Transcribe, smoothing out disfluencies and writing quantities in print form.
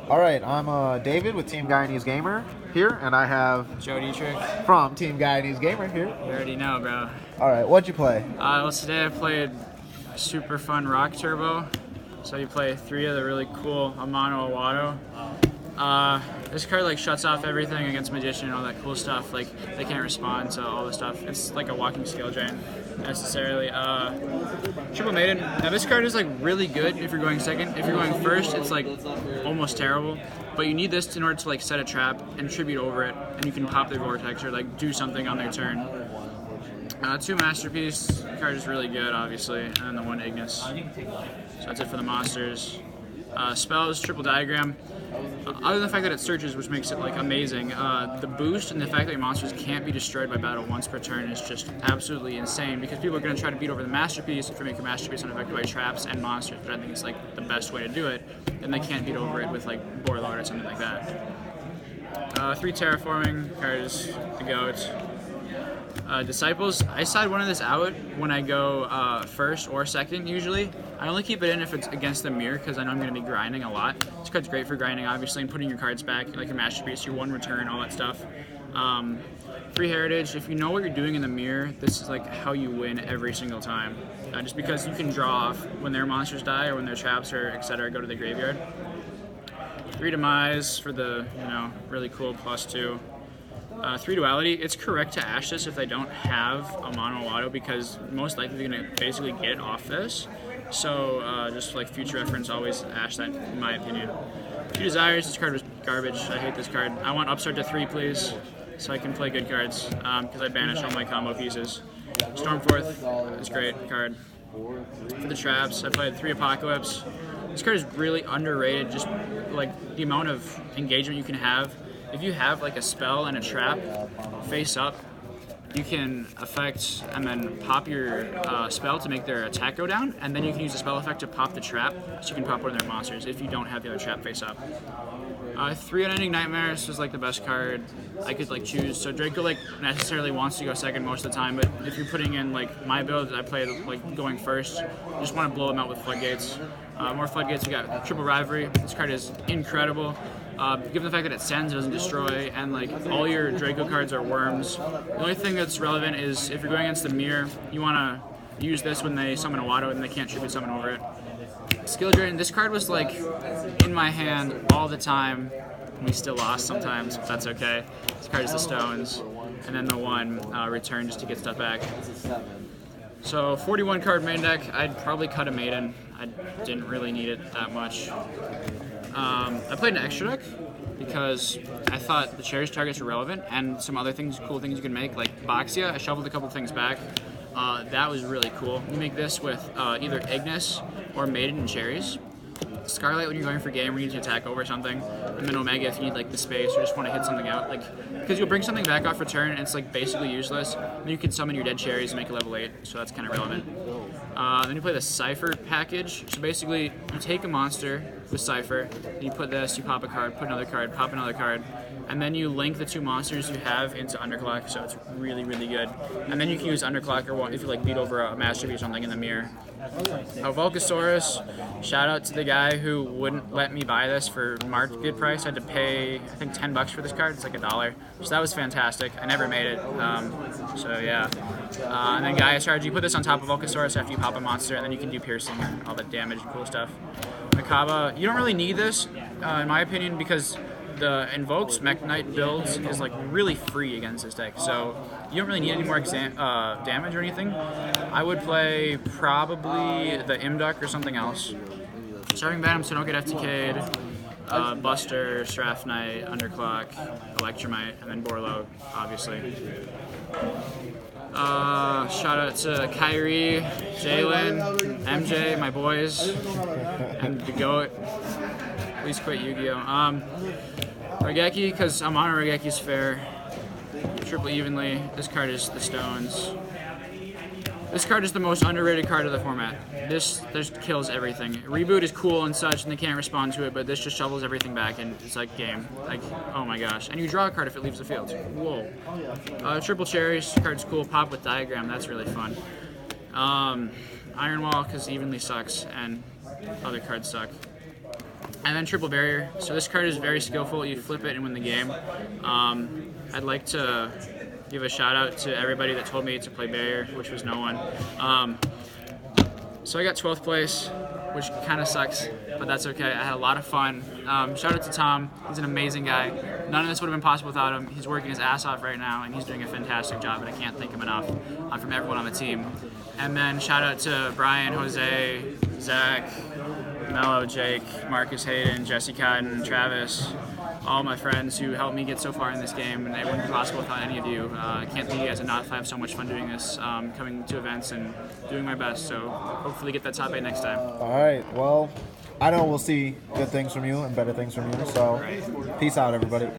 All right, I'm David with Team Guyanese Gamer here, and I have Joe Dietrich. from Team Guyanese Gamer here. You already know, bro. All right, what'd you play? Well, today I played super fun Rock Turbo. So you play 3 of the really cool Amano Awado. This card like shuts off everything against Magician and all that cool stuff. Like they can't respond to all the stuff. It's like a walking skill drain necessarily. Triple Maiden. Now this card is like really good if you're going second. If you're going first, it's like almost terrible. But you need this in order to like set a trap and tribute over it, and you can pop their vortex or like do something on their turn. 2 Masterpiece. The card is really good, obviously, and then the 1 Ignis. So that's it for the monsters. Spells, Triple Diagram. Other than the fact that it searches, which makes it like amazing, the boost and the fact that your monsters can't be destroyed by battle once per turn is just absolutely insane, because people are going to try to beat over the Masterpiece if you make your Masterpiece unaffected by traps and monsters, but I think it's like the best way to do it, and they can't beat over it with like Borlord or something like that. 3 Terraforming, card is the GOAT. Disciples, I side one of this out when I go first or second usually. I only keep it in if it's against the mirror because I know I'm going to be grinding a lot. This card's great for grinding, obviously, and putting your cards back, like your Masterpiece, your 1 return, all that stuff. 3 Heritage, if you know what you're doing in the mirror, this is like how you win every single time. Just because you can draw off when their monsters die or when their traps or etc. go to the graveyard. 3 Demise for the, really cool +2. 3 Duality, it's correct to ash this if they don't have a mono auto, because most likely they're going to basically get off this. So just like future reference, always ash that, in my opinion. 2 Desires, this card was garbage. I hate this card. I want Upstart to 3, please, so I can play good cards, because I banish all my combo pieces. Stormforth is great card. For the traps, I played 3 Apocalypse. This card is really underrated, just like the amount of engagement you can have. If you have like a spell and a trap face up, you can affect and then pop your spell to make their attack go down, and then you can use the spell effect to pop the trap, so you can pop one of their monsters if you don't have the other trap face up. 3 Unending Nightmares was like the best card I could like choose. So Draco like necessarily wants to go second most of the time, but if you're putting in like my build, I played like going first. You just want to blow them out with Floodgates. More Floodgates. We got Triple Rivalry. This card is incredible. Given the fact that it sends, it doesn't destroy, and like all your Draco cards are worms. The only thing that's relevant is if you're going against the mirror, you want to use this when they summon a Wado and they can't tribute summon over it. Skill Drain, this card was like in my hand all the time. We still lost sometimes, but that's okay. This card is the Stones, and then the 1 return just to get stuff back. So 41 card main deck, I'd probably cut a Maiden. I didn't really need it that much. I played an extra deck because I thought the Cherish targets were relevant, and some other things, cool things you can make, like Boxia. I shoveled a couple things back. That was really cool. You make this with either Ignis or Maiden and Cherries. Scarlet when you're going for game where you need to attack over something, and then Omega if you need like the space or just want to hit something out, like because you'll bring something back off return and it's like basically useless. Then you can summon your dead Cherries and make a level 8, so that's kind of relevant. Then you play the Cypher package. So basically you take a monster with Cypher, you put this, you pop a card, put another card, pop another card, and then you link the 2 monsters you have into Underclock, so it's really, really good. And then you can use Underclock or if you like beat over a Masterpiece or something in the mirror. Volcasaurus, shout out to the guy who wouldn't let me buy this for market price. I had to pay, I think, $10 for this card. It's like $1. So that was fantastic. I never made it. So yeah. And then Gaia Charge, you put this on top of Volcasaurus after you pop a monster, and then you can do piercing and all that damage and cool stuff. Makaba, you don't really need this, in my opinion, because the Invokes Mech Knight builds is like really free against this deck, so you don't really need any more damage or anything. I would play probably the Imduck or something else. Starting Venom so don't get FTK'd, Buster, Strath Knight, Underclock, Electromite, and then Borlo, obviously. Shout out to Kyrie, Jalen, MJ, my boys, and the GOAT. Please quit Yu-Gi-Oh! Raigeki, because I'm on Raigeki's fair. Triple evenly. This card is the Stones. This card is the most underrated card of the format. This kills everything. Reboot is cool and such, and they can't respond to it, but this just shovels everything back, and it's like game. Like, oh my gosh. And you draw a card if it leaves the field. Whoa. Triple Cherries. Card's cool. Pop with Diagram. That's really fun. Iron Wall, because evenly sucks, and other cards suck. And then triple barrier. So this card is very skillful. You flip it and win the game. I'd like to give a shout out to everybody that told me to play barrier, which was no one. So I got 12th place, which kind of sucks, but that's okay. I had a lot of fun. Shout out to Tom. He's an amazing guy. None of this would have been possible without him. He's working his ass off right now, and he's doing a fantastic job, and I can't thank him enough from everyone on the team. And then shout out to Brian, Jose, Zach, Mello, Jake, Marcus Hayden, Jesse Cotton, Travis, all my friends who helped me get so far in this game, and it wouldn't be possible without any of you. I can't thank you guys enough. I have so much fun doing this, coming to events and doing my best, so hopefully get that top 8 next time. All right, well, I know we'll see good things from you and better things from you, so peace out, everybody.